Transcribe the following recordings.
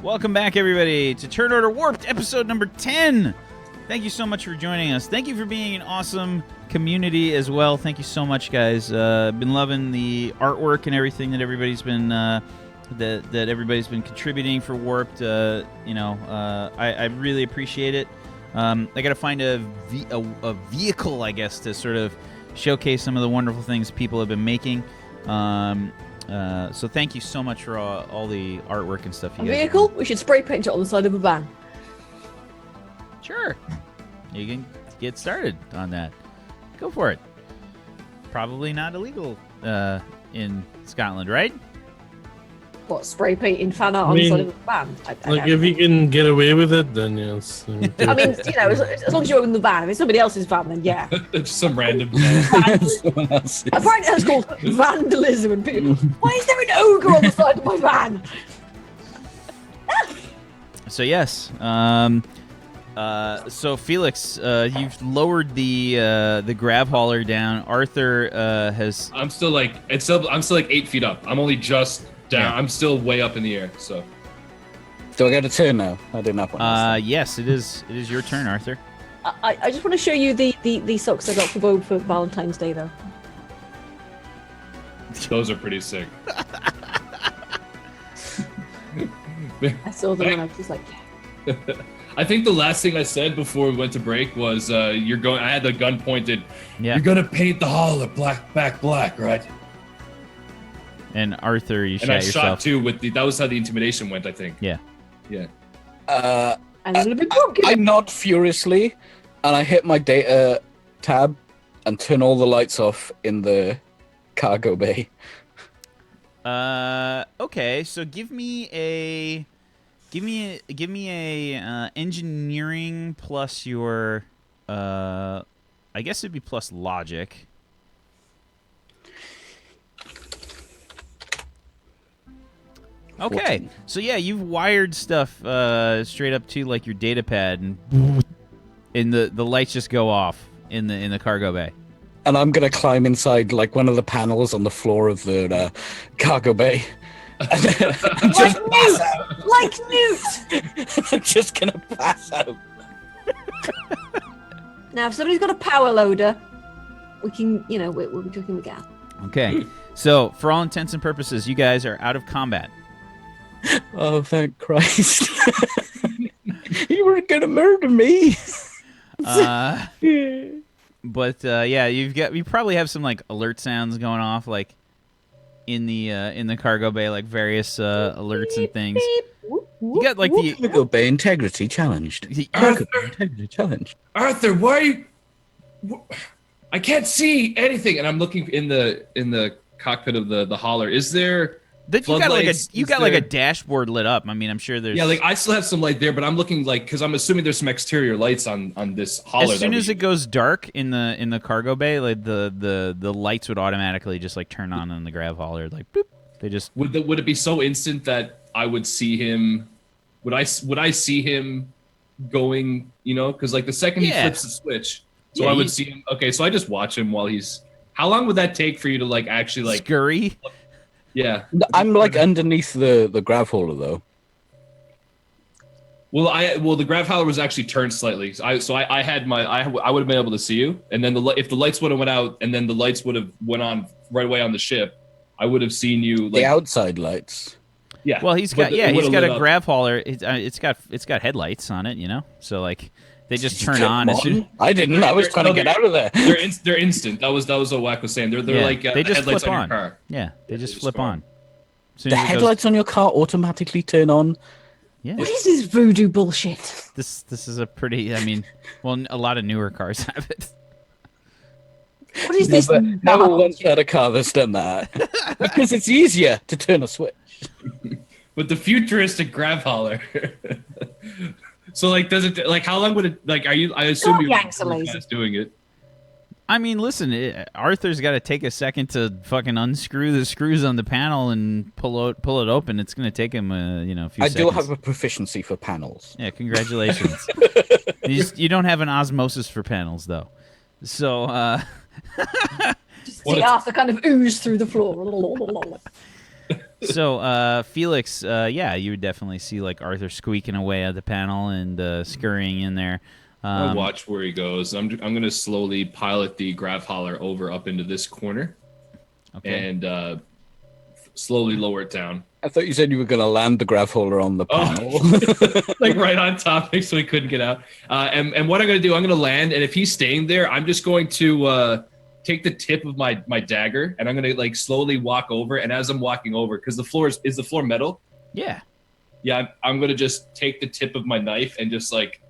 Welcome back, everybody, to Turn Order Warped, episode number 10. Thank you so much for joining us. Thank you for being an awesome community as well. Thank you so much, guys. Been loving the artwork and everything that everybody's been that everybody's been contributing for Warped. I really appreciate it. I got to find a vehicle, I guess, to sort of showcase some of the wonderful things people have been making. So thank you so much for all the artwork and stuff you guys vehicle? We should spray paint it on the side of a van. Sure. You can get started on that. Go for it. Probably not illegal in Scotland, right? What, spray painting fan art on the side of a van? If you can get away with it, then yes. I mean, as long as you own the van. If it's somebody else's van, then yeah. It's some random someone else. Apparently that's called vandalism. And people, why is there an ogre on the side of my van? So yes, so Felix, you've lowered the grav hauler down. Arthur has. I'm still like 8 feet up. I'm only just down. Yeah. I'm still way up in the air. So. Do I get a turn now? I didn't have one. Yes, it is. It is your turn, Arthur. I just want to show you the socks I got for Bob for Valentine's Day, though. Those are pretty sick. I saw them and I was just like, yeah. I think the last thing I said before we went to break was, I had the gun pointed. Yeah. You're gonna paint the hauler black, right? And Arthur, you And I shot yourself. shot too with that was how the intimidation went, I think. Yeah. Yeah. And a little bit broken. I nod furiously, and I hit my data tab and turn all the lights off in the cargo bay. Okay, so give me a engineering plus your I guess it'd be plus logic. Okay, 14. so yeah, you've wired stuff straight up to like your data pad, and the lights just go off in the cargo bay. And I'm gonna climb inside like one of the panels on the floor of the cargo bay. And Like Newt! Like Newt! I'm just gonna pass out. Now, if somebody's got a power loader, we can, we'll be talking again. Okay, so for all intents and purposes, you guys are out of combat. Oh, thank Christ! You were gonna murder me. But yeah, you probably have some like alert sounds going off like in the cargo bay, like various alerts and things. You got like the Cargo bay integrity challenged. Cargo bay integrity challenged. Arthur, why are you? I can't see anything, and I'm looking in the cockpit of the hauler. Is there? You got like a dashboard lit up. I mean, I'm sure there's. Yeah, like I still have some light there, but I'm looking because I'm assuming there's some exterior lights on this hauler. As soon as it goes dark in the cargo bay, like the lights would automatically just like turn on the grav hauler, like boop. They just would it be so instant that I would see him? Would I see him going? Because like the second he flips the switch, so I would see him. Okay, so I just watch him while he's. How long would that take for you to like actually like scurry? Yeah, I'm like underneath the grav hauler though. Well, the grav hauler was actually turned slightly. I would have been able to see you, and then if the lights would have went out, and then the lights would have went on right away on the ship, I would have seen you. Like, the outside lights. Yeah. Well, he's got a grav hauler. It's got headlights on it, so like they just turn on. I didn't. I was trying to get out of there. They're instant. That was what H.A.W.K was saying. They're like they just headlights flip on on. your car. Yeah, they just flip on. The headlights on your car automatically turn on. Yeah. What is this voodoo bullshit? This is a pretty. I mean, well, a lot of newer cars have it. What is this? Never once had a car that's done that because it's easier to turn a switch. But the futuristic grav hauler. So like, does it like how long would it like? Are you? I assume you're doing it. I mean, listen, Arthur's got to take a second to fucking unscrew the screws on the panel and pull it open. It's going to take him a few seconds. I do have a proficiency for panels. Yeah, congratulations. you don't have an osmosis for panels though, so. Just see Arthur kind of ooze through the floor. So, Felix, yeah, you would definitely see like Arthur squeaking away at the panel and scurrying in there. I'll watch where he goes. I'm going to slowly pilot the grav hauler over up into this corner, and slowly lower it down. I thought you said you were going to land the grav hauler on the panel. Like right on top, so he couldn't get out. And what I'm going to do, I'm going to land, and if he's staying there, I'm just going to take the tip of my dagger, and I'm going to like slowly walk over. And as I'm walking over, because the floor is the floor metal? Yeah. Yeah, I'm going to just take the tip of my knife and just like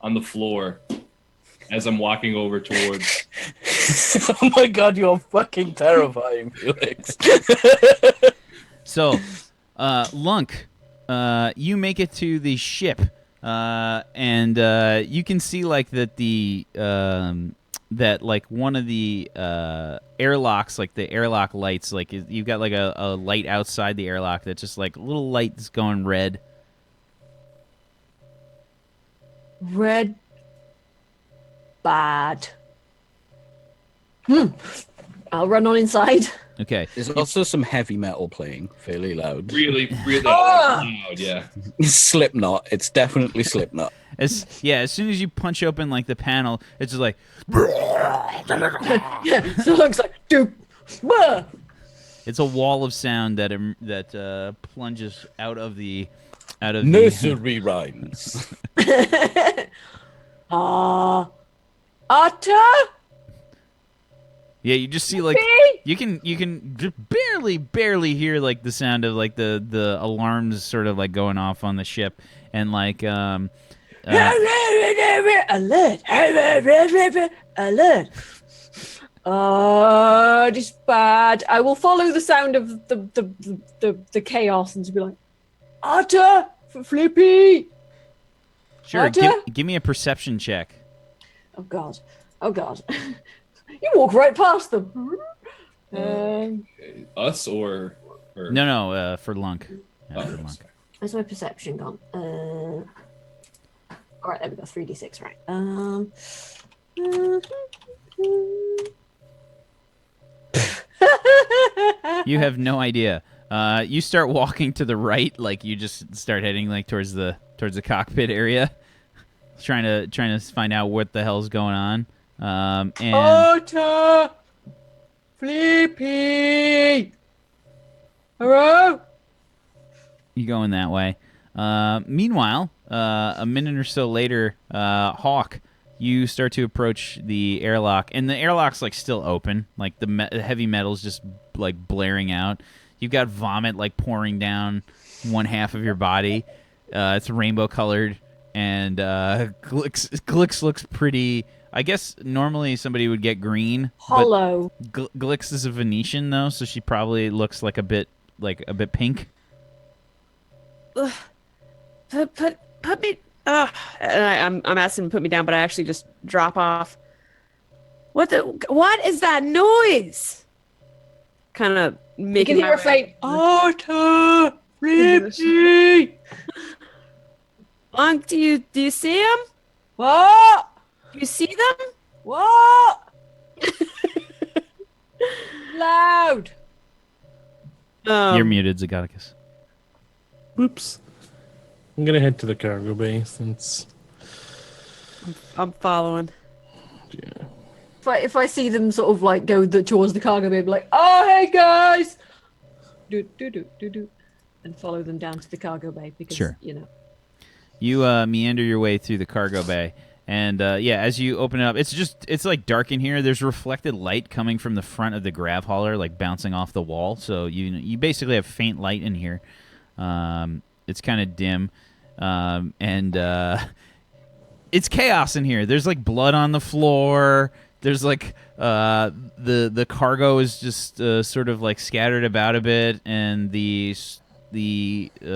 on the floor as I'm walking over towards. Oh my god, you're fucking terrifying, Felix. So, Lunk, you make it to the ship, and you can see like that that like one of the airlocks, like the airlock lights, like you've got like a light outside the airlock that's just like a little light that's going red. Red. Bad. I'll run on inside. Okay. There's also some heavy metal playing fairly loud. Really loud, yeah. Slipknot. It's definitely Slipknot. As soon as you punch open like the panel, it's just like. Yeah, so it looks like doop. It's a wall of sound that plunges out of the. Nursery rhymes. Otter? Yeah, you just see like you can just barely hear like the sound of like the alarms sort of like going off on the ship, and like alert, alert. This bad. I will follow the sound of the chaos and just be like, Otter, Flippy. Sure, give me a perception check. Oh god. You walk right past them. Us or... No, for Lunk. Yeah, for Lunk. Where's my perception gone? Alright, there we go. 3d6, right. You have no idea. You start walking to the right, like you just start heading like towards the cockpit area, trying to find out what the hell's going on. And Otter! Flippy! Hello? you going that way. Meanwhile, a minute or so later, H.A.W.K, you start to approach the airlock, and the airlock's like still open, like the heavy metal's just like blaring out. You've got vomit like pouring down one half of your body. It's rainbow colored, and Glix looks pretty. I guess normally somebody would get green. Hollow. Glix is a Venetian though, so she probably looks like a bit pink. Put me. And I'm asking him to put me down, but I actually just drop off. What is that noise? Kind of making. You can hear a faint Otter, Flippy. Lunk, do you see him? What? Do you see them? What? Loud. You're muted, Zagoticus. Whoops. I'm gonna head to the cargo bay since. I'm following. Yeah. If I see them sort of like go towards the cargo bay, I'll be like, oh hey guys, do, and follow them down to the cargo bay because Sure. you know. You meander your way through the cargo bay, and as you open it up, it's like dark in here. There's reflected light coming from the front of the grav hauler, like bouncing off the wall. So you basically have faint light in here. It's kind of dim, and it's chaos in here. There's like blood on the floor. There's like the cargo is just sort of like scattered about a bit, and the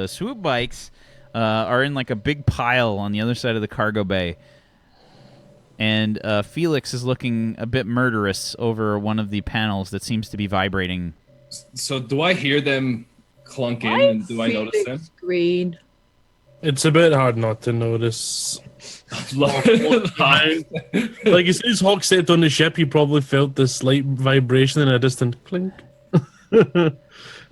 swoop bikes are in like a big pile on the other side of the cargo bay. And Felix is looking a bit murderous over one of the panels that seems to be vibrating. So do I hear them clunk in, and do I notice them? Green. It's a bit hard not to notice. Like as soon as Hawk stepped on the ship, he probably felt this slight vibration and a distant clink.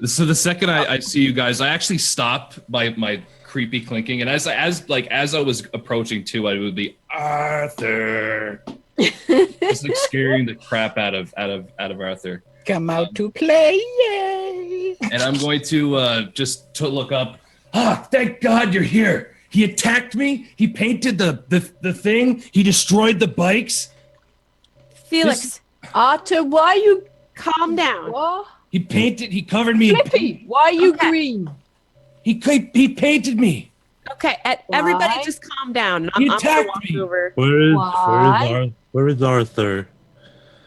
So the second I see you guys, I actually stop my creepy clinking, and as I was approaching too, I would be Arthur, just like scaring the crap out of Arthur. Come out to play, yay! And I'm going to just to look up. Ah, thank God you're here. He attacked me. He painted the thing. He destroyed the bikes. Felix, Arthur, why you... calm down. What? He covered me. Flippy, why are you Okay. green? He painted me. Okay, everybody Why? just calm down. He I'm gonna attacked walk me. over. Where is Arthur?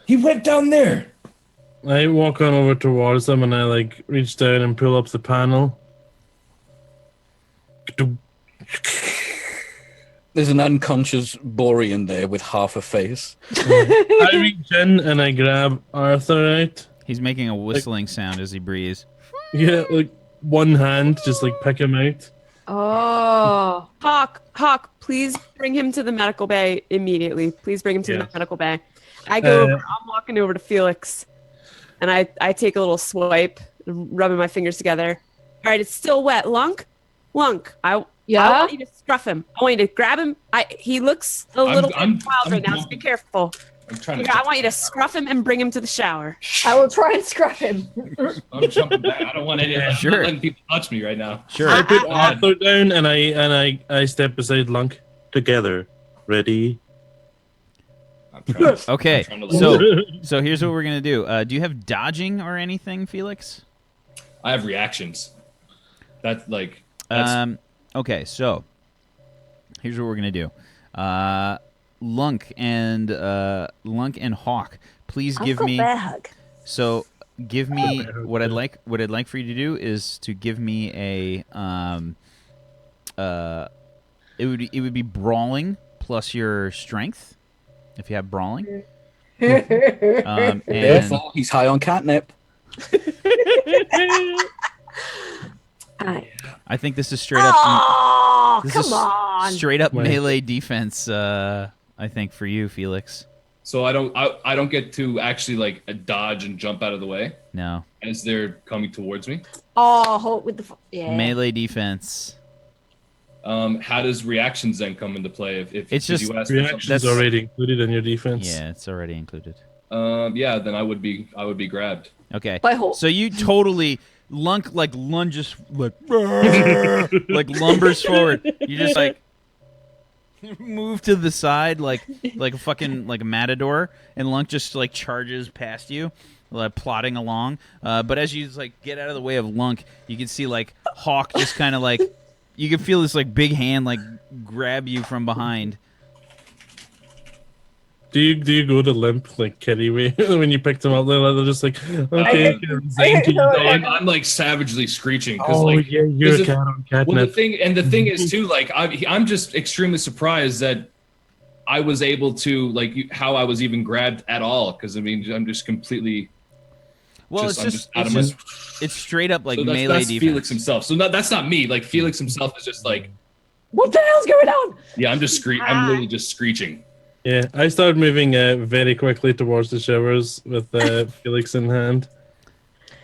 He went down there. I walk on over towards him and I like reach down and pull up the panel. There's an unconscious Borian there with half a face. I reach in and I grab Arthur out. He's making a whistling sound as he breathes. Yeah, like one hand, just like pick him out. Oh. Hawk, please bring him to the medical bay immediately. Please bring him to the Yes. medical bay. I go over, I'm walking over to Felix, and I take a little swipe, rubbing my fingers together. All right, it's still wet. Lunk, I Yeah? want you to scruff him. I want you to grab him. He looks a little bit wild right now, so be careful. I'm trying to. I want you to scruff him and bring him to the shower. I will try and scruff him. I'm jumping back. I don't want any. I'm Sure. not letting people touch me right now. Sure. I put Arthur down and I step beside Lunk together. Ready? I'm trying to, Okay, I'm trying to so here's what we're gonna do. Do you have dodging or anything, Felix? I have reactions. That's like. That's, Okay, so here's what we're gonna do. Lunk and H.A.W.K, please give me. So give me what I'd like. What I'd like for you to do is to give me a. It would be brawling plus your strength, if you have brawling. And Therefore, he's high on catnip. Aye. I think this is straight up. Oh, This come is on. straight up Wait. melee defense. I think for you, Felix. so I don't get to actually like dodge and jump out of the way No as they're coming towards me. Oh, hold with the... Yeah. melee defense. How does reactions then come into play? If It's just you ask for something? Reactions That's- already included in your defense. Yeah, it's already included. Yeah, then I would be grabbed. Okay. By Hulk. So you totally Lunk like lunges like like lumbers forward. You just like move to the side like a fucking like a matador, and Lunk just like charges past you, like plodding along. But as you just, like get out of the way of Lunk, you can see like H.A.W.K just kind of like you can feel this like big hand like grab you from behind. Do you go to limp like Kitty way when you picked him up? They're just like, okay, you can resign to you. No, I'm like savagely screeching because Oh like yeah, you're a because cat on well the catnip. thing is too like I'm just extremely surprised that I was able to like how I was even grabbed at all because I mean I'm just completely Well, I'm it's out of my. it's straight up like So that's, melee that's defense. Felix himself. So that's not me. Like Felix himself is just like What the hell's going on? yeah. I'm just I'm literally just screeching. Yeah, I started moving very quickly towards the showers with Felix in hand.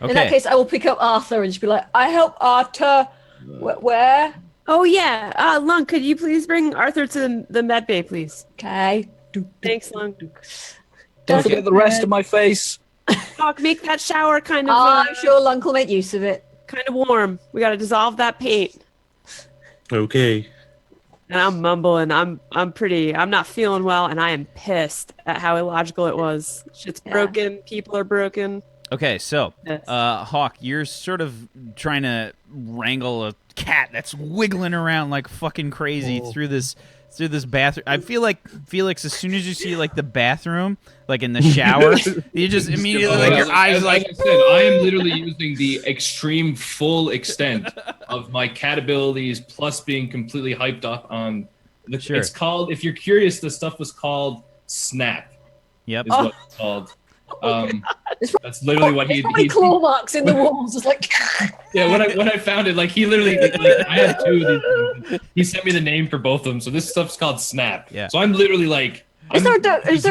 Okay. In that case, I will pick up Arthur and just be like, I help Arthur. Where? Oh yeah, Lunk, could you please bring Arthur to the med bay, please? Okay. Thanks, Lunk. Don't forget the rest of my face. Hawk, make that shower kind of I'm sure Lunk will make use of it. kind of warm. We got to dissolve that paint. Okay. And I'm mumbling. I'm not feeling well, and I am pissed at how illogical it was. Shit's Yeah. broken. People are broken. Okay, so Yes. H.A.W.K, you're sort of trying to wrangle a cat that's wiggling around like fucking crazy through this bathroom. I feel like Felix, as soon as you see like the bathroom, like in the shower, you just immediately like your eyes as like. I said, I am literally using the extreme full extent of my cat abilities plus being completely hyped up on the. Sure. It's called. If you're curious, the stuff was called Snap. Yep. Is what it's called. That's literally what There's probably claw marks in the walls. It's like. Yeah, when I found it, like he literally, like, I had two of these things. He sent me the name for both of them. So this stuff's called Snap. Yeah. So I'm literally like. Is there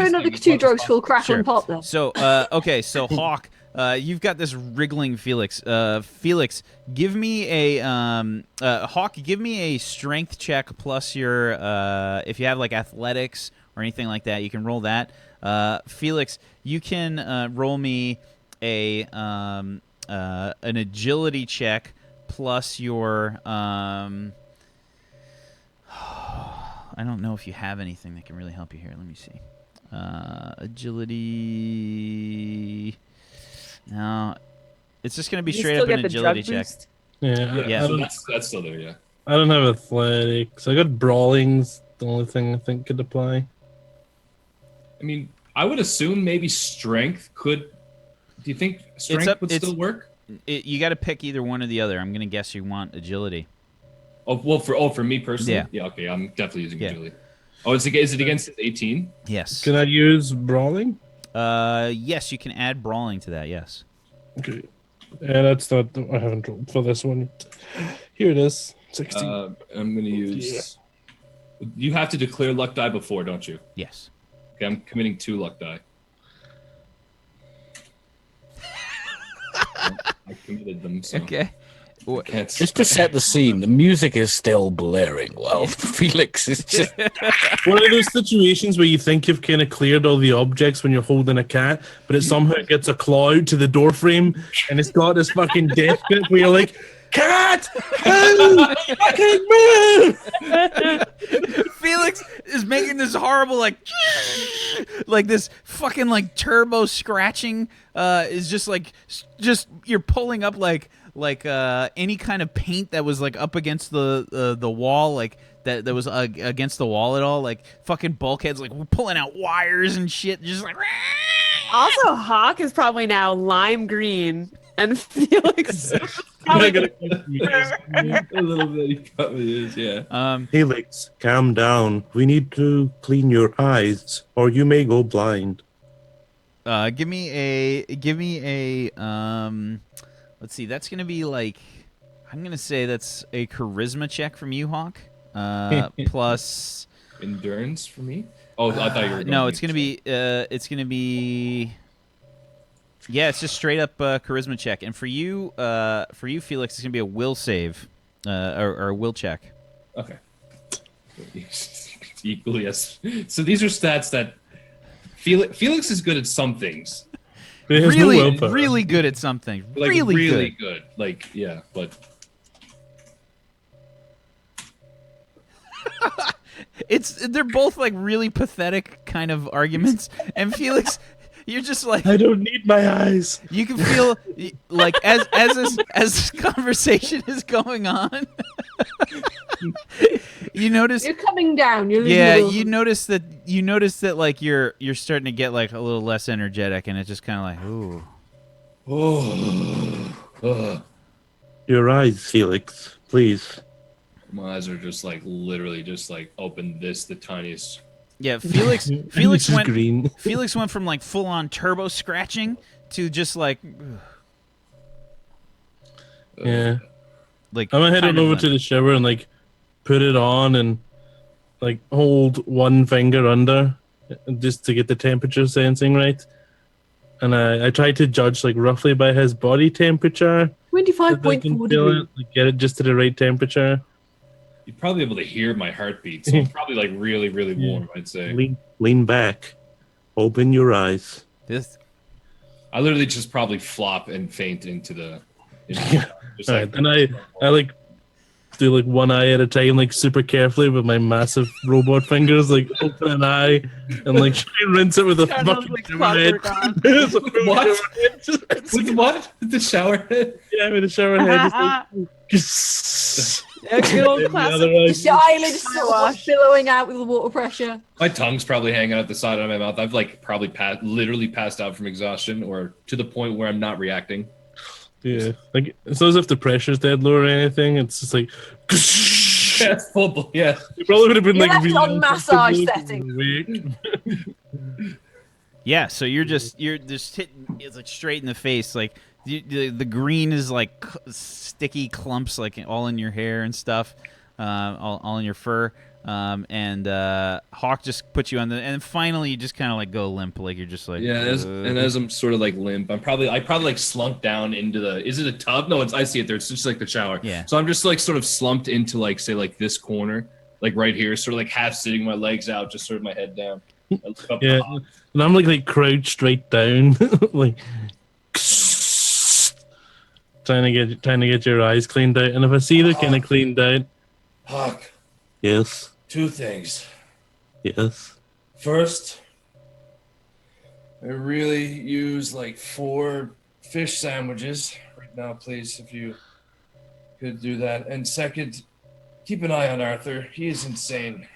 another resisting two as drugs much as called crack Sure. and pop then? So okay, so H.A.W.K, You've got this wriggling Felix. Felix, give me a Hawk. Give me a strength check plus your if you have like athletics or anything like that, you can roll that. Felix, you can roll me a an agility check plus your I don't know if you have anything that can really help you here. Let me see. Agility. No, it's just going to be You straight still up an get the agility drug check. boost? Yeah, Yeah. So that's still there. Yeah. I don't have athletics. I got brawling's the only thing I think could apply. I mean, I would assume maybe strength could. Do you think strength would still work? You got to pick either one or the other. I'm going to guess you want agility. Oh well, for me personally, Yeah. Okay, I'm definitely using agility. Oh, is it against 18? Yes. Can I use brawling? Yes, you can add brawling to that. Yes. Okay. Yeah, that's not. I haven't rolled for this one yet. Here it is. 16. I'm gonna use. You have to declare luck die before, don't you? Yes. Okay, I'm committing 2 luck die. I committed them. So Okay. I can't Just to set the scene, the music is still blaring while Felix is just. One of those situations where you think you've kind of cleared all the objects when you're holding a cat, but it somehow gets a claw out to the door frame, and it's got this fucking death bit where you're like, "Cat, move! Fucking move!" Felix is making this horrible like this fucking like turbo scratching. Is just you're pulling up like any kind of paint that was like up against the wall, like that was against the wall at all, like fucking bulkheads, like pulling out wires and shit, just like. Also, Hawk is probably now lime green, and Felix. I gotta- a little bit. He probably is. Yeah. Felix, calm down. We need to clean your eyes, or you may go blind. Give me a let's see, that's gonna be like, I'm gonna say that's a charisma check from you, Hawk. Plus Endurance for me. Oh, I thought you were. no, it's gonna be yeah, it's just straight up charisma check. And for you Felix, it's gonna be a will save, or a will check. Okay. Equally, yes. So these are stats that Felix is good at some things. It has no willpower. Really good at something. Like really good. good. Like yeah, but They're both like really pathetic kind of arguments, and Felix, you're just like, I don't need my eyes. you can feel like as this conversation is going on, you notice. You're coming down. You're Yeah, losing you notice that like you're starting to get like a little less energetic, and it's just kind of like, ooh. Your eyes, Felix, please. my eyes are just like literally just like open the tiniest. Yeah, Felix This is went green. Felix went from like full on turbo scratching to just like Yeah. like I'm gonna head kind on of over like- to the shower and like put it on and like hold one finger under just to get the temperature sensing right. And I try to judge like roughly by his body temperature. if I can 25.4 feel degrees. it, like, get it just to the right temperature. You'd probably be able to hear my heartbeat, so it's probably like really, really warm. I'd say. Lean back. Open your eyes. this. I literally just probably flop and faint into the. Just Alright, and I like do like one eye at a time, like super carefully with my massive robot fingers, like open an eye and like try and rinse it with a Sounds fucking like shower head. clockwork on. What? With what? The shower head? Yeah, with a shower head. Just A good old the classic. other eye. Just your eyelids Eye sort of wash. billowing out with the water pressure. My tongue's probably hanging out the side of my mouth. I've like probably literally passed out from exhaustion, or to the point where I'm not reacting. Yeah, like it's not as if the pressure's dead low or anything. It's just like. Yeah, it's full. Yeah. It probably would have been You're like left really on massage uncomfortable if you setting. were awake. Yeah, so you're just hitting it's like straight in the face, like the green is like sticky clumps like all in your hair and stuff, all in your fur. and Hawk just puts you on the, and finally you just kind of like go limp, like you're just like Yeah, as I'm sort of like limp, I probably like slunk down into the. Is it a tub? No, I see it there. It's just like the shower. Yeah. So I'm just like sort of slumped into like say like this corner, like right here, sort of like half sitting, my legs out, just sort of my head down. I look up Yeah, and I'm like crouched right down, like trying to get your eyes cleaned out. And if I see they're kind of cleaned out, Hawk, yes, 2 things. yes. First, I really use like 4 fish sandwiches right now, please, if you could do that. And second, keep an eye on Arthur. He is insane.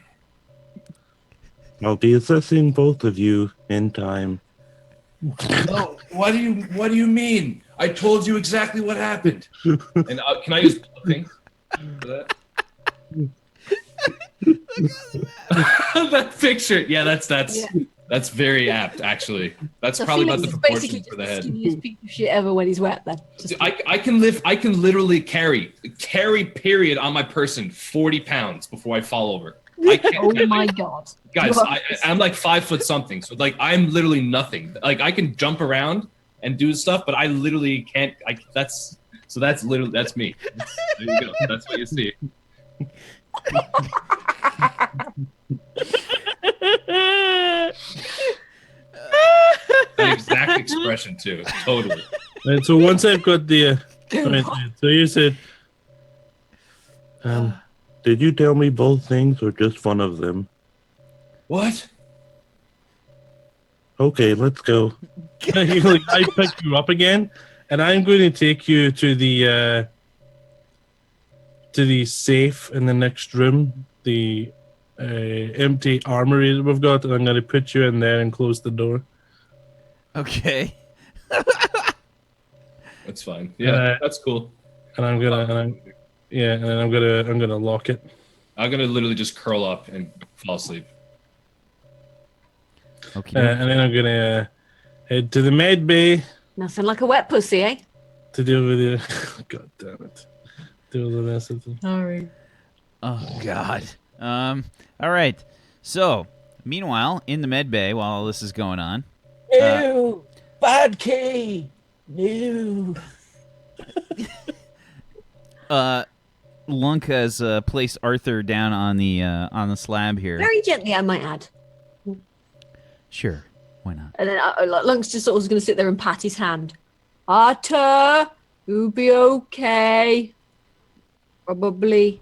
I'll be assessing both of you in time. No, what do you mean? I told you exactly what happened. And can I use bluffing for that? That picture, yeah, that's very apt, actually. That's So probably Felix about the is proportion basically for the just head. the skinniest piece of shit ever when he's wet. Then just I can literally carry period on my person 40 pounds before I fall over. I can't, oh my god, guys, You are- I'm like 5 foot something, so like I'm literally nothing. Like I can jump around and do stuff, but I literally can't. That's literally me. There you go. That's what you see. That exact expression too. Totally. And so once I've got the, so you said, did you tell me both things or just one of them? What? Okay, let's go. I pick you up again, and I'm going to take you to the safe in the next room, the empty armory that we've got, and I'm going to put you in there and close the door. okay. That's fine. Yeah, that's cool. And I'm gonna lock it. I'm gonna literally just curl up and fall asleep. Okay. And then I'm gonna head to the med bay nothing like a wet pussy, eh? to deal with the. God damn it! Deal with the rest of them. Sorry. Oh God. All right. So, meanwhile, in the med bay, while all this is going on, Ew! Bad key! No. Lunk has placed Arthur down on the slab here. Very gently, I might add. Sure. Why not? And then Lunk's just sort of going to sit there and pat his hand. Arthur, you'll be okay. Probably.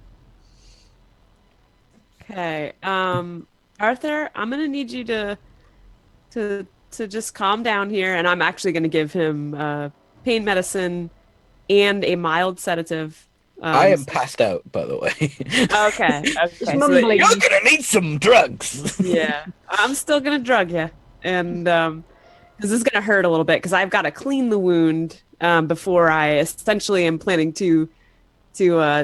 Okay. Arthur, I'm gonna need you to just calm down here, and I'm actually gonna give him pain medicine and a mild sedative. I am passed out, by the way. Okay. Just So mumbling. You're gonna need some drugs. yeah, I'm still gonna drug you, and because this is gonna hurt a little bit, because I've got to clean the wound before I essentially am planning to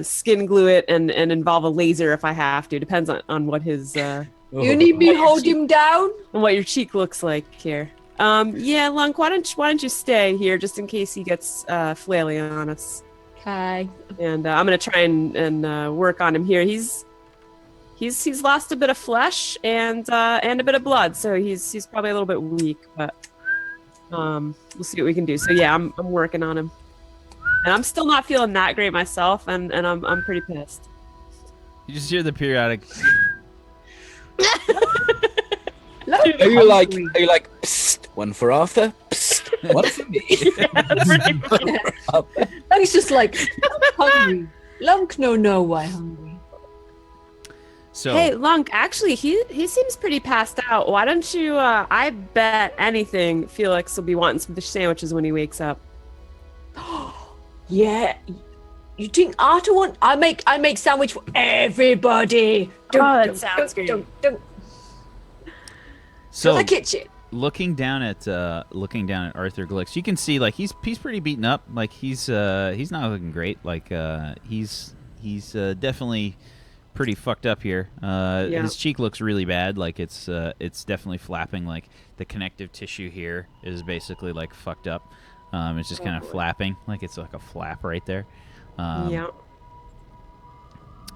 skin glue it and involve a laser if I have to. Depends on what his You need me hold him down? and what your cheek looks like here. Yeah, Lunk, why don't you stay here just in case he gets flaily on us? Okay. And I'm gonna try and work on him here. He's lost a bit of flesh and a bit of blood, so he's probably a little bit weak, but we'll see what we can do. So yeah, I'm working on him, and I'm still not feeling that great myself, and I'm pretty pissed. You just hear the periodic. Are you like, psst, one for Arthur, psst, one for me? Lunk's just like, hungry. Lunk no why hungry. So Hey, Lunk, actually, he seems pretty passed out. Why don't you? I bet anything Felix will be wanting some fish sandwiches when he wakes up. Yeah. You think Arthur want? I make sandwich for everybody. That sounds great. Go so to the kitchen. looking down at Arthur Glix, you can see like he's pretty beaten up. Like he's not looking great. Like he's definitely pretty fucked up here. His cheek looks really bad. Like it's definitely flapping. Like the connective tissue here is basically like fucked up. It's just kind of flapping. Like it's like a flap right there. Yeah.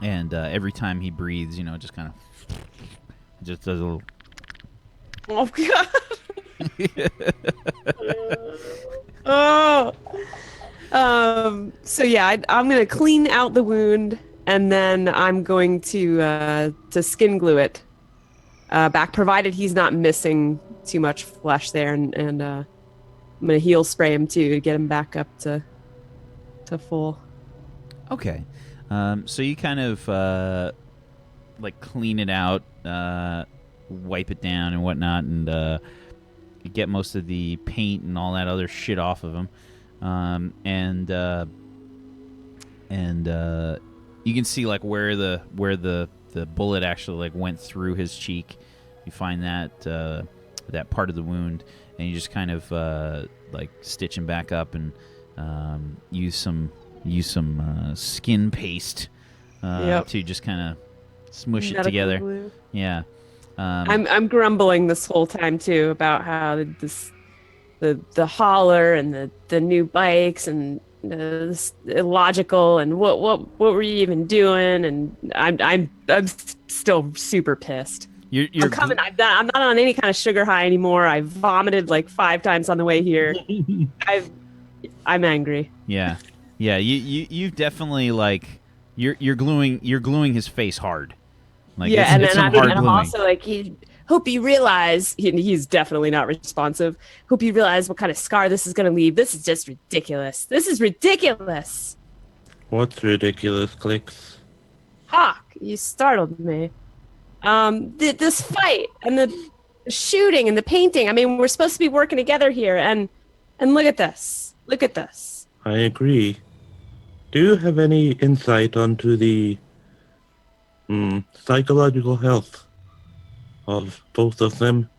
And every time he breathes, you know, just kind of just does a little. Oh god. Oh. So yeah, I'm gonna clean out the wound, and then I'm going to skin glue it back, provided he's not missing too much flesh there, and I'm gonna heal spray him too to get him back up to full. Okay. So you kind of like clean it out, wipe it down and whatnot, and you get most of the paint and all that other shit off of him. And you can see like where the bullet actually like went through his cheek. You find that that part of the wound, and you just kind of like stitch him back up and use some skin paste to just kind of smush it together. Glue. Yeah. I'm grumbling this whole time too about how the hauler and the new bikes and this illogical, and what were you even doing? And I'm still super pissed. You're I'm coming. I'm not on any kind of sugar high anymore. I vomited like 5 times on the way here. I'm angry. Yeah. You definitely like you're gluing his face hard. Like yeah, it's some hard I'm gluing. also like, hope you realize he's definitely not responsive. Hope you realize what kind of scar this is going to leave. This is just ridiculous. This is ridiculous. What's ridiculous, Glix? Hawk, you startled me. This fight and the shooting and the painting. I mean, we're supposed to be working together here, and look at this. Look at this. I agree. Do you have any insight onto the psychological health of both of them?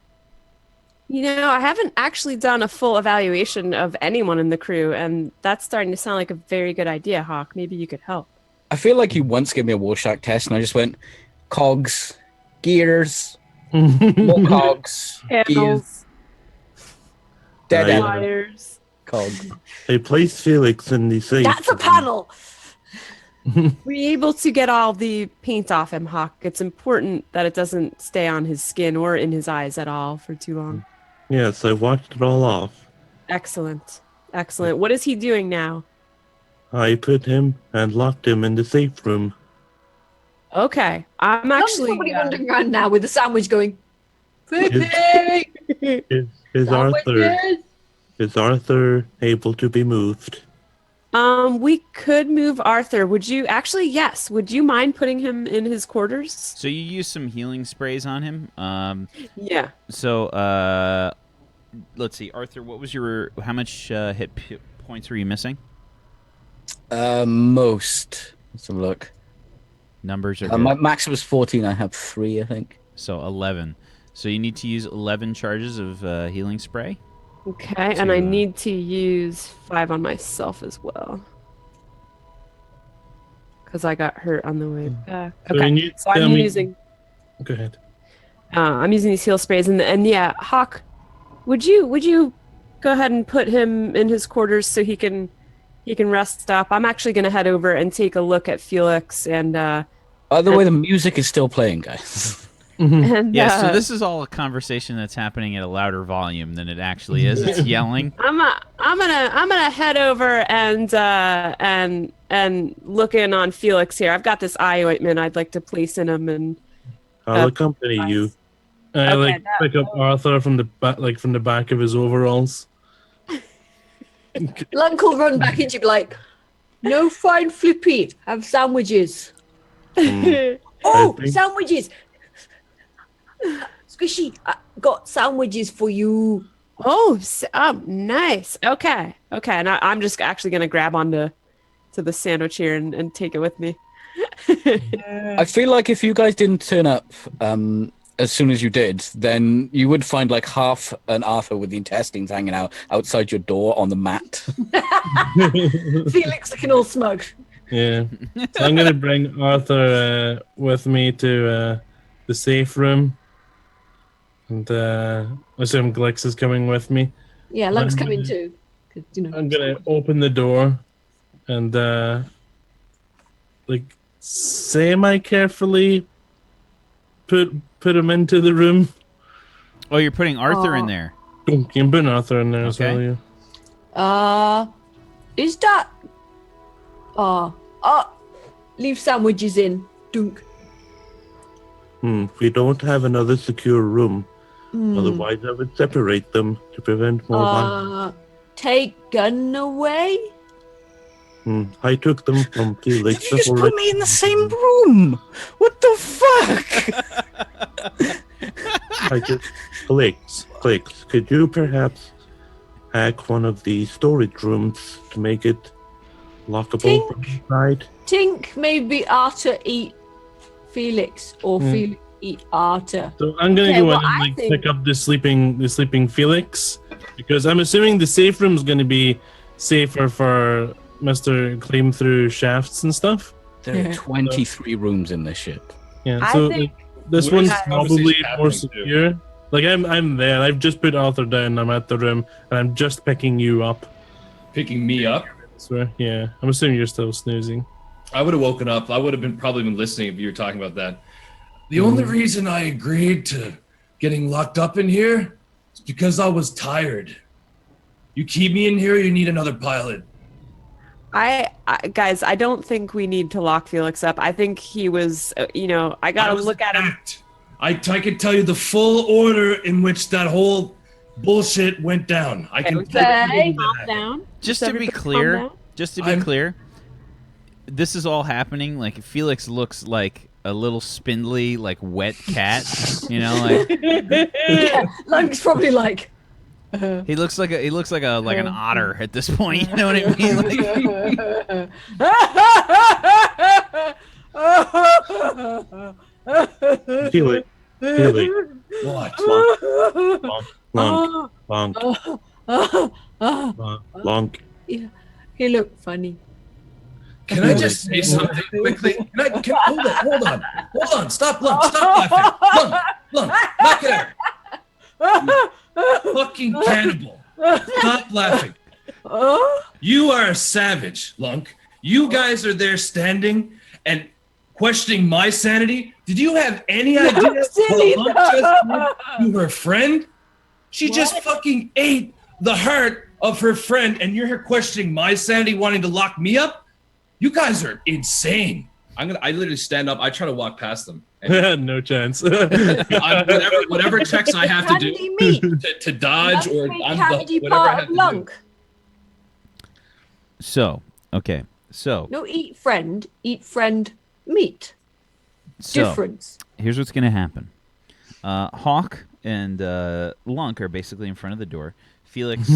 You know, I haven't actually done a full evaluation of anyone in the crew, and that's starting to sound like a very good idea, Hawk. Maybe you could help. I feel like you once gave me a Rorschach test, and I just went cogs, gears, more cogs, gears, Panels, dead Right. end, wires. cogs. They place Felix in the safe. That's a panel. Were you able to get all the paint off him, Hawk? It's important that it doesn't stay on his skin or in his eyes at all for too long. Yes, I washed it all off. Excellent. Excellent. What is he doing now? I put him and locked him in the safe room. Okay. I'm I'm actually... probably wandering around now with the sandwich going. Flippy! Is Arthur able to be moved? We could move Arthur. Would you... Actually, yes. Would you mind putting him in his quarters? So you use some healing sprays on him. Yeah. So let's see, Arthur. What was your? How much points were you missing? Most. Let's have a look. Numbers are My good. max was 14. I have 3, I think. So 11. So you need to use 11 charges of healing spray. Okay, To, and I need to use 5 on myself as well. Because I got hurt on the way back. So Okay, you need so to I'm tell me- using... Go ahead. I'm using these heal sprays, and yeah, Hawk, would you go ahead and put him in his quarters so he can rest up? I'm actually gonna head over and take a look at Felix and By the way, the music is still playing, guys. Yeah. So this is all a conversation that's happening at a louder volume than it actually is. It's yelling. I'm gonna head over and look in on Felix here. I've got this eye ointment I'd like to place in him, and I'll accompany nice. you. I Okay, that- pick up Arthur from the back of his overalls. Lunk will run back into you like, no fine flippy, have sandwiches. Oh, think- sandwiches! Squishy, I got sandwiches for you. nice. Okay, and I'm just actually gonna grab onto the sandwich here and take it with me. I feel like if you guys didn't turn up as soon as you did, then you would find like half an Arthur with the intestines hanging out outside your door on the mat. Felix looking all smug. Yeah. So I'm gonna bring Arthur with me to the safe room, and I assume Glix is coming with me. Yeah, Lunk's coming too. 'Cause, I'm gonna open the door and like semi-carefully put him into the room. Oh, you're putting Arthur in there. You can put Arthur in there as Okay. well, yeah. Is that? Leave sandwiches in. Dunk. We don't have another secure room. Otherwise, I would separate them to prevent more violence. Take gun away. I took them from Felix. You just put me in the same room. What the fuck? Glix, could you perhaps hack one of the storage rooms to make it lockable from inside? Think maybe Arthur eat Felix or Felix eat Arthur. So I'm gonna Okay, go well, in and I like think- pick up the sleeping Felix, because I'm assuming the safe room is gonna be safer for Mr. Claim through shafts and stuff. There are 23 rooms in this ship. Yeah, I so think- this What is one's this probably conversation more happening to? secure. Like I'm there. I've just put Arthur down. I'm at the room, and I'm just picking you up. Picking me up. So yeah, I'm assuming you're still snoozing. I would have woken up. I would have probably been listening if you were talking about that. The only reason I agreed to getting locked up in here is because I was tired. You keep me in here, you need another pilot. Guys, I don't think we need to lock Felix up. I think he was, I gotta was look at him. attacked. I can tell you the full order in which that whole bullshit went down. I can tell you Calm that. down. Just to be everybody calm clear, down. this is all happening. Like Felix looks like a little spindly, like wet cat. Like Yeah, Lunk's probably like. he looks like an otter at this point. You know what I mean? Like, Feel it. What? Lunk. Yeah, he looked funny. Can I just say something quickly? Hold on. Stop laughing. Lunk, knock it out. You fucking cannibal. Stop laughing. You are a savage, Lunk. You guys are there standing and questioning my sanity. Did you have any idea silly, what Lunk just did to her friend? She just fucking ate the heart of her friend, and you're here questioning my sanity, wanting to lock me up? You guys are insane. I literally stand up. I try to walk past them. And No chance. whatever checks I have to do Candy meat. to dodge or Must be I'm candy whatever I part have of to do. Lunk. so No, eat friend meat. Difference. here's what's gonna happen. Hawk and Lunk are basically in front of the door. Felix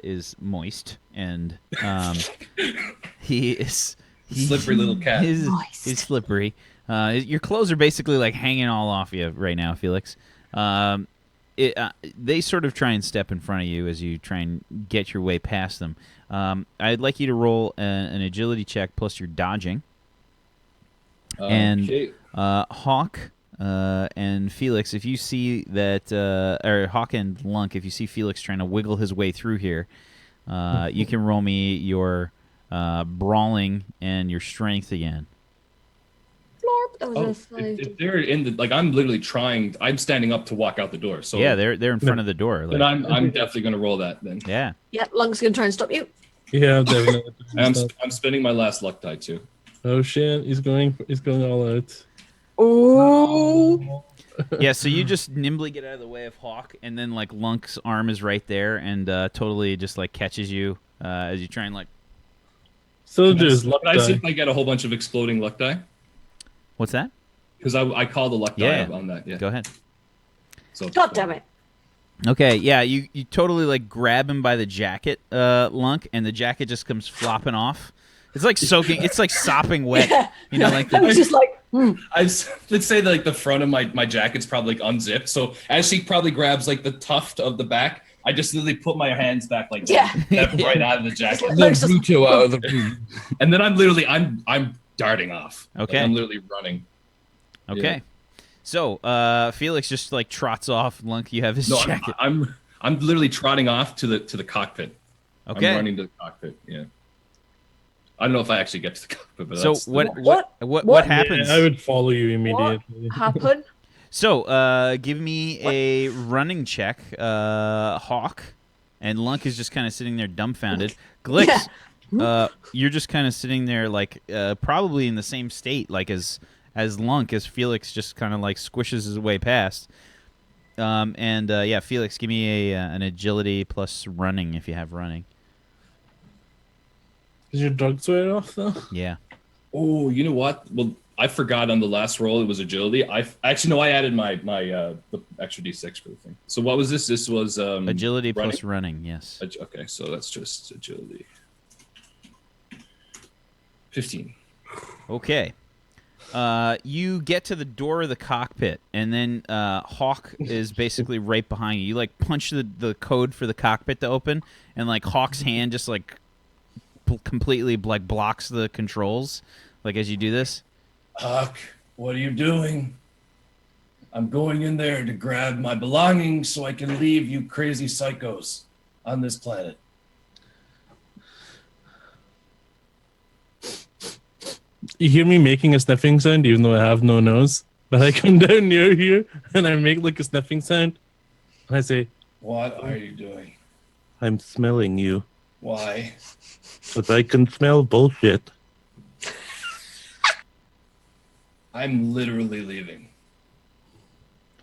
is moist, and he is Slippery little cat. He's slippery. Your clothes are basically like hanging all off you right now, Felix. They sort of try and step in front of you as you try and get your way past them. I'd like you to roll an agility check plus your dodging. And Okay. Hawk and Felix, if you see that, or Hawk and Lunk, if you see Felix trying to wiggle his way through here, you can roll me your brawling and your strength again. Florp. That was Oh, a if, five. if they're in the I'm literally trying. I'm standing up to walk out the door. So Yeah, they're in front of the door. then Like, I'm definitely gonna roll that then. yeah. Yeah, Lunk's gonna try and stop you. Yeah, definitely. I'm spending my last luck die too. Oh shit, he's going all out. Oh. Yeah, so you just nimbly get out of the way of Hawk, and then like Lunk's arm is right there, and totally just like catches you as you try and like. Soldiers, luck Can I see die. if I get a whole bunch of exploding luck die? What's that? Because I call the luck Yeah. die on that. Yeah. Go ahead. So God damn it. Okay, yeah, you totally like grab him by the jacket, Lunk, and the jacket just comes flopping off. It's like soaking. It's like sopping wet. You know, like It's just like. let's say that, like the front of my jacket's probably like unzipped. So as she probably grabs like the tuft of the back, I just literally put my hands back like Yeah. that right out of the jacket, Like- The Pluto out of the and then I'm darting off. Like, Okay. I'm literally running. okay. Yeah. So Felix just like trots off. Lunk, you have his No, jacket. I'm literally trotting off to the cockpit. Okay. I'm running to the cockpit. Yeah. I don't know if I actually get to the cockpit, but So that's what happens? Yeah, I would follow you What immediately. happened? So, give me a running check, Hawk, and Lunk is just kind of sitting there dumbfounded. Glix, you're just kind of sitting there, like, probably in the same state, like as Lunk, as Felix just kind of like squishes his way past. Yeah, Felix, give me an agility plus running if you have running. Is your drugs wear off though? Yeah. Oh, you know what? Well, I forgot on the last roll it was agility. I added my the extra d6 for the thing. So what was this? This was Agility running? plus running, yes. Okay, so that's just agility. 15. Okay. You get to the door of the cockpit, and then Hawk is basically right behind you. You like punch the code for the cockpit to open, and like Hawk's hand just like completely like blocks the controls. Like as you do this. Huck, what are you doing? I'm going in there to grab my belongings so I can leave you crazy psychos on this planet. You hear me making a sniffing sound, even though I have no nose. But I come down near here and I make like a sniffing sound, and I say, What are you doing? "I'm smelling you, Why? but I can smell bullshit." I'm literally leaving.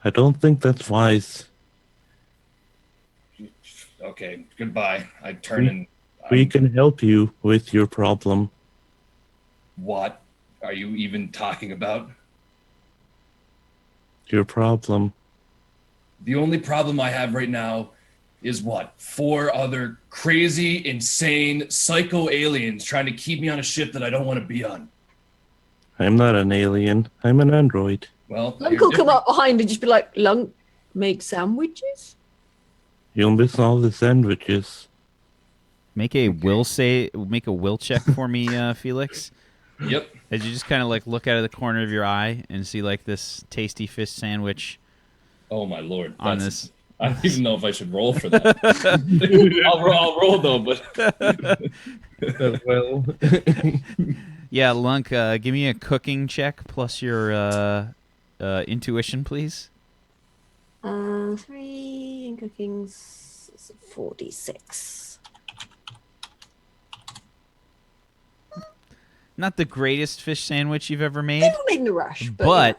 I don't think that's wise. Okay, goodbye. I turn and... We can help you with your problem. What are you even talking about? Your problem. The only problem I have right now is what? 4 other crazy, insane, psycho aliens trying to keep me on a ship that I don't want to be on. I'm not an alien. I'm an android. Well, Lunk will come up behind and just be like, Lunk, make sandwiches? You'll miss all the sandwiches. Make a will check for me, Felix. Yep. As you just kind of like look out of the corner of your eye and see like this tasty fish sandwich. Oh my lord. On this. I don't even know if I should roll for that. I'll roll though, but Well, Yeah, Lunk, give me a cooking check plus your intuition, please. 3 and cooking's 46. Not the greatest fish sandwich you've ever made, They were made in a rush, but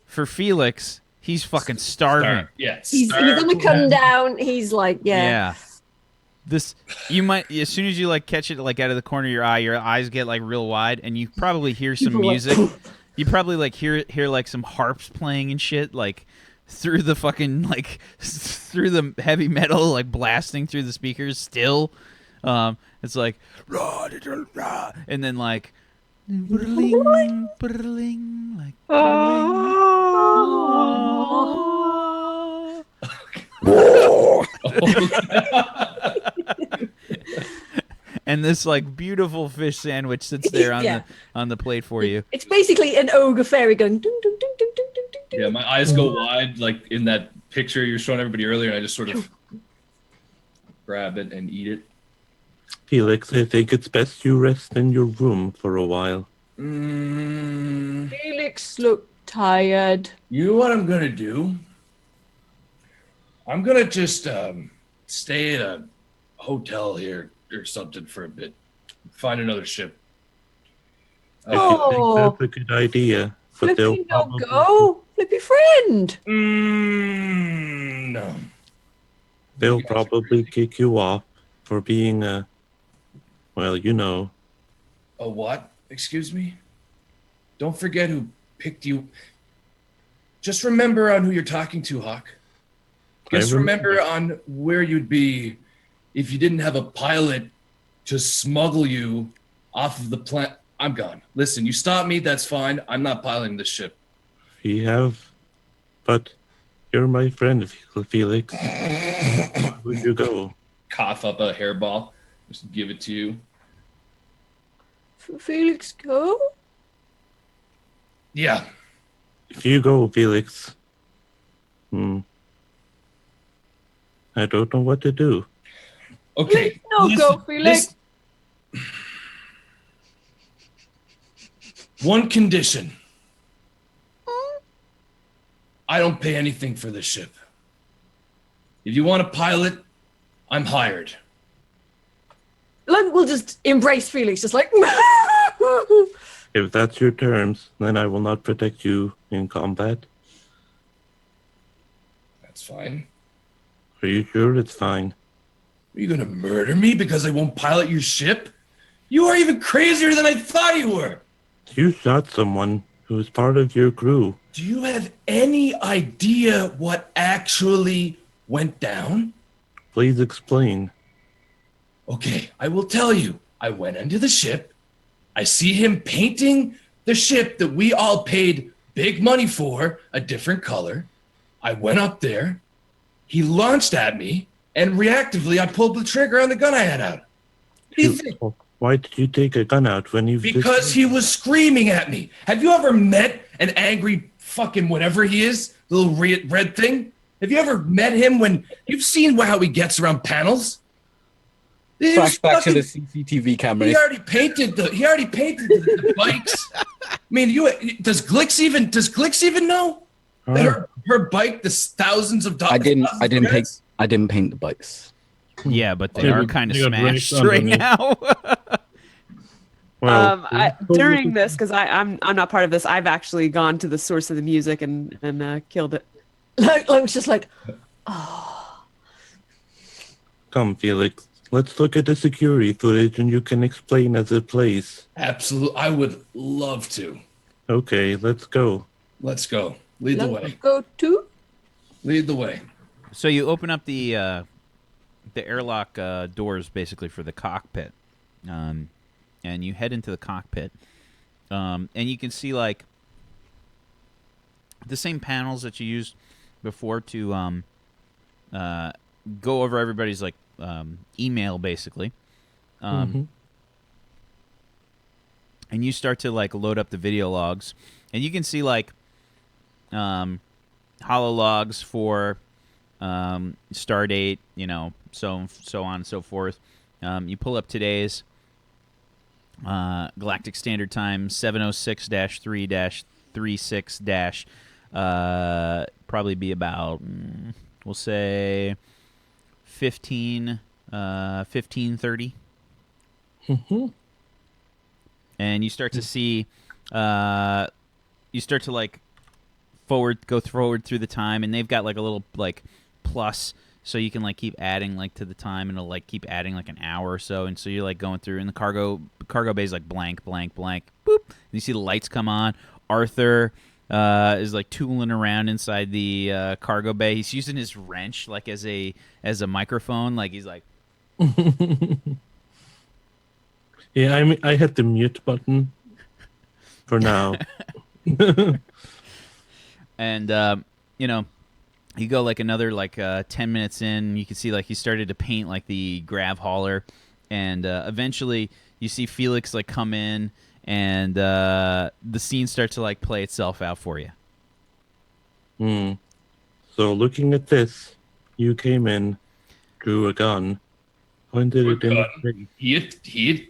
for Felix, he's fucking starving. he's on the come down. He's like, Yeah. This you might as soon as you like catch it like out of the corner of your eyes get like real wide, and you probably hear some People are like, music. You probably like hear like some harps playing and shit like through the fucking like through the heavy metal like blasting through the speakers. Still, it's like rah, da, rah, and then like brrling, brrling, like and this like beautiful fish sandwich sits there on the plate for you. It's basically an ogre fairy going ding ding ding ding ding ding ding. Yeah, my eyes go wide like in that picture you were showing everybody earlier, and I just sort of grab it and eat it. Felix, I think it's best you rest in your room for a while. Felix looked tired. You know what I'm gonna do? I'm gonna just stay at a hotel here or something for a bit. Find another ship. I think that's a good idea. But they'll Flippy no go. Flippy friend. No. They'll probably kick you off for being a, well, you know. A what? Excuse me? Don't forget who picked you. Just remember on who you're talking to, Hawk. Just remember on where you'd be if you didn't have a pilot to smuggle you off of the planet. I'm gone. Listen, you stop me, that's fine. I'm not piloting this ship. We have, but you're my friend, Felix. Where would you go? Cough up a hairball. Just give it to you. Felix go? Yeah. If you go, Felix, I don't know what to do. Okay. No go, Felix. One condition. I don't pay anything for this ship. If you want to pilot, I'm hired. Lunk will just embrace Felix, just like. If that's your terms, then I will not protect you in combat. That's fine. Are you sure it's fine? Are you gonna murder me because I won't pilot your ship? You are even crazier than I thought you were. You shot someone who was part of your crew. Do you have any idea what actually went down? Please explain. Okay, I will tell you. I went into the ship. I see him painting the ship that we all paid big money for a different color. I went up there. He launched at me, and reactively, I pulled the trigger on the gun I had out. What do you think? Why did you take a gun out when you've Because he was screaming at me. Have you ever met an angry fucking whatever he is, the little red thing? Have you ever met him when you've seen how he gets around panels? Flashback to the CCTV camera. He already painted the bikes. I mean, does Glix even know that her bike, the thousands of dollars? I didn't paint the bikes. Yeah, but they They are would- kind of they got smashed raked right underneath. now. Well, During this, because I'm not part of this, I've actually gone to the source of the music and killed it. Lunk's just like, come, Felix. Let's look at the security footage and you can explain as it plays. Absolutely, I would love to. Okay, let's go. Let's go. Lead the Lunk way. go too. Lead the way. So you open up the airlock doors basically for the cockpit, and you head into the cockpit, and you can see like the same panels that you used before to go over everybody's like email basically, and you start to like load up the video logs, and you can see like holo logs for star date, so on and so forth. You pull up today's Galactic Standard Time 706-3-36 probably be about we'll say 15:30. And you start to see you start to like go forward through the time, and they've got like a little like plus, so you can like keep adding like to the time, and it'll like keep adding like an hour or so, and so you're like going through, and the cargo bay is like blank, boop, and you see the lights come on. Arthur is like tooling around inside the cargo bay. He's using his wrench like as a microphone, like he's like Yeah, I hit the mute button for now. and you go like another like 10 minutes in, you can see like he started to paint like the grav hauler, and eventually you see Felix like come in, and the scene starts to like play itself out for you. So looking at this, you came in, drew a gun, pointed it in the face. He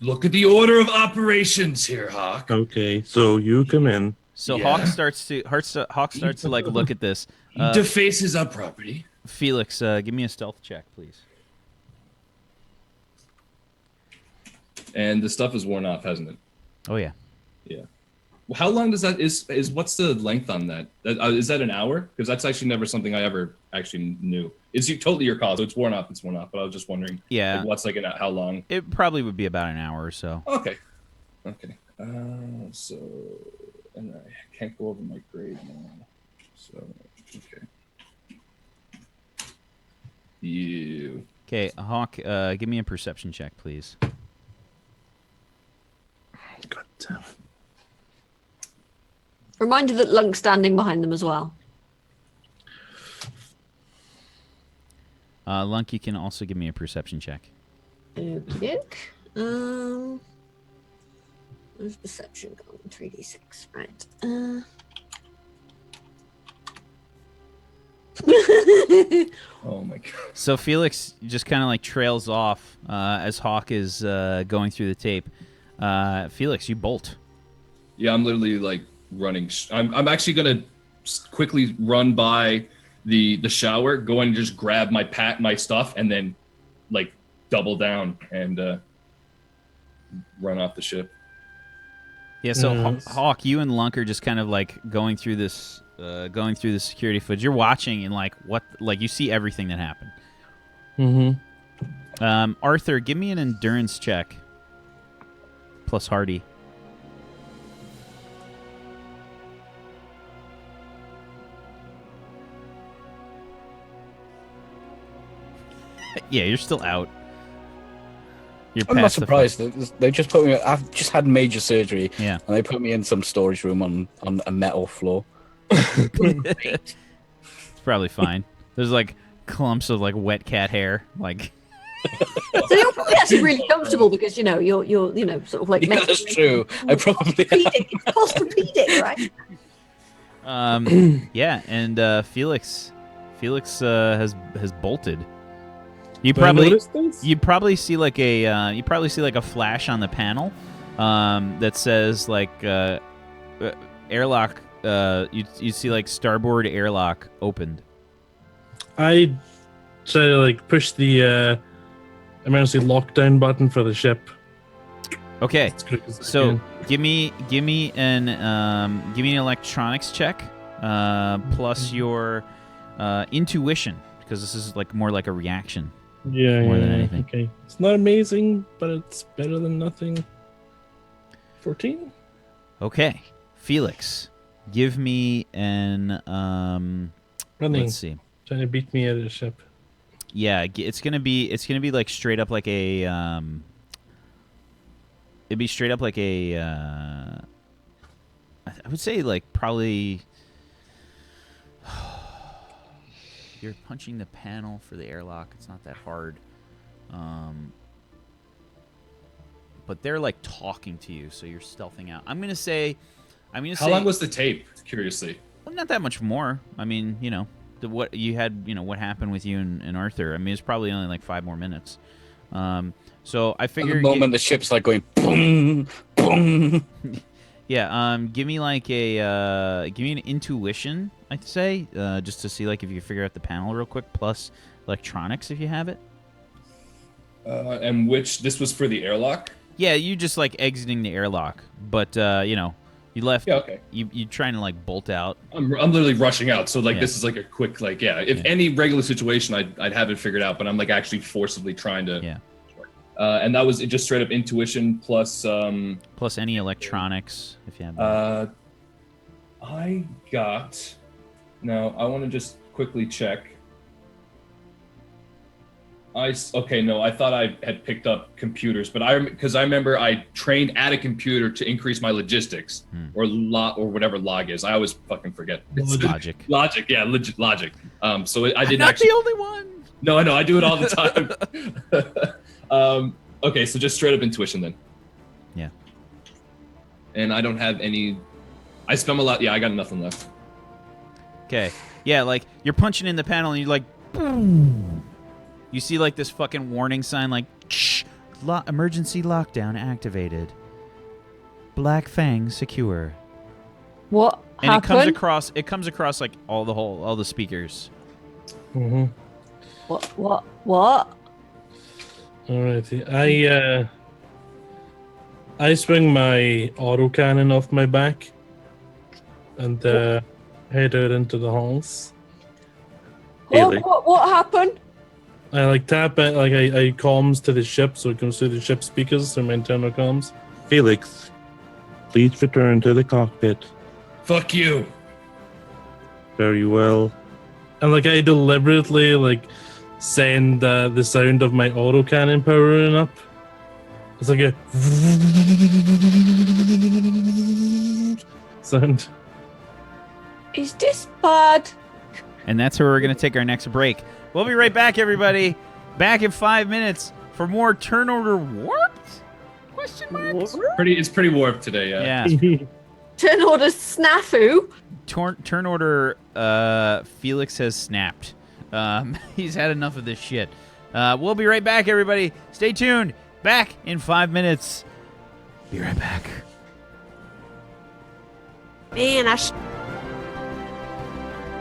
look at the order of operations here, Hawk. Okay, so you come in. So Yeah. Hawk starts to like look at this. He defaces our property. Felix, give me a stealth check, please. And the stuff is worn off, hasn't it? Oh yeah. Yeah. Well, how long does that is what's the length on that? Is that an hour? Because that's actually never something I ever actually knew. It's totally your call, so it's worn off. It's worn off. But I was just wondering, Yeah. like, what's like how long? It probably would be about an hour or so. Okay. So, and I can't go over my grade now. So, okay. You. Okay, Hawk, give me a perception check, please. God damn it. Reminder that Lunk's standing behind them as well. Lunk, you can also give me a perception check. Okey-doke. Where's perception gone? 3d6, right. Oh my god. So Felix just kind of like trails off as Hawk is going through the tape. Felix, you bolt. Yeah, I'm literally like running. I'm actually gonna quickly run by the shower, go and just grab my stuff, and then like double down and run off the ship. Yeah, so Yes. Hawk, you and Lunk are just kind of like going through this security footage. You're watching and like you see everything that happened. Mm-hmm. Arthur, give me an endurance check. Plus Hardy. Yeah, you're still out. You're I'm not past the surprised. They just put me. I've just had major surgery. Yeah. And they put me in some storage room on a metal floor. It's probably fine. There's like clumps of like wet cat hair, like. So you're probably actually really comfortable because you're sort of like. Yeah, that's true. I probably. It's posturepedic, right? Yeah, and Felix has bolted. You Do I probably notice this? you probably see like a flash on the panel that says like airlock. You see like starboard airlock opened. I try to like push the emergency lockdown button for the ship. Okay, As quick as I so can. give me an electronics check plus your intuition, because this is like more like a reaction. Yeah, more yeah, than yeah. anything. Okay, it's not amazing, but it's better than nothing. 14. Okay, Felix, give me an Running. let's see. Trying to beat me out of the ship. Yeah, it's gonna be like straight up like a it'd be straight up like a I would say like probably you're punching the panel for the airlock. It's not that hard, but they're like talking to you, so you're stealthing out. I'm gonna say How long was the tape? Curiously. well, not that much more. I mean, what you had, what happened with you and Arthur. I mean, it's probably only like 5 more minutes. So I At figure. the moment, the ship's like going boom, boom. Yeah. Give me like give me an intuition, I'd say, just to see like if you can figure out the panel real quick. Plus electronics if you have it. And this was for the airlock? Yeah, you just like exiting the airlock, but you left. Yeah, okay. You trying to like bolt out. I'm literally rushing out, so like Yeah. this is like a quick If Yeah. any regular situation, I'd have it figured out, but I'm like actually forcibly trying to. Yeah. And that was just straight up intuition plus. Plus any electronics if you have that. I got. Now I want to just quickly check. I thought I had picked up computers, but because I remember I trained at a computer to increase my logistics or whatever log is. I always fucking forget. Logic. Logic, yeah, legit logic. So I didn't Not actually. the only one. No, I know. I do it all the time. Okay, so just straight up intuition then. Yeah. And I don't have any. I spent a lot. Yeah, I got nothing left. Okay. Yeah, like you're punching in the panel and you're like, boom. You see like this fucking warning sign like, shh, emergency lockdown activated. Black Fang secure. What And happened? it comes across like all the speakers. Mm-hmm. What? Alrighty. I swing my autocannon off my back and head out into the halls. What happened? I like tap it, like I comms to the ship so it comes through the ship speakers through my internal comms. Felix, please return to the cockpit. Fuck you. Very well. And like I deliberately like send the sound of my autocannon powering up. It's like a sound. Is this bad? And that's where we're going to take our next break. We'll be right back, everybody. Back in 5 minutes for more Turn Order Warped? Question mark? It's pretty warped today. Yeah. Yeah. Turn order snafu. Turn Order Felix has snapped. He's had enough of this shit. We'll be right back, everybody. Stay tuned. Back in 5 minutes. Be right back. Man, I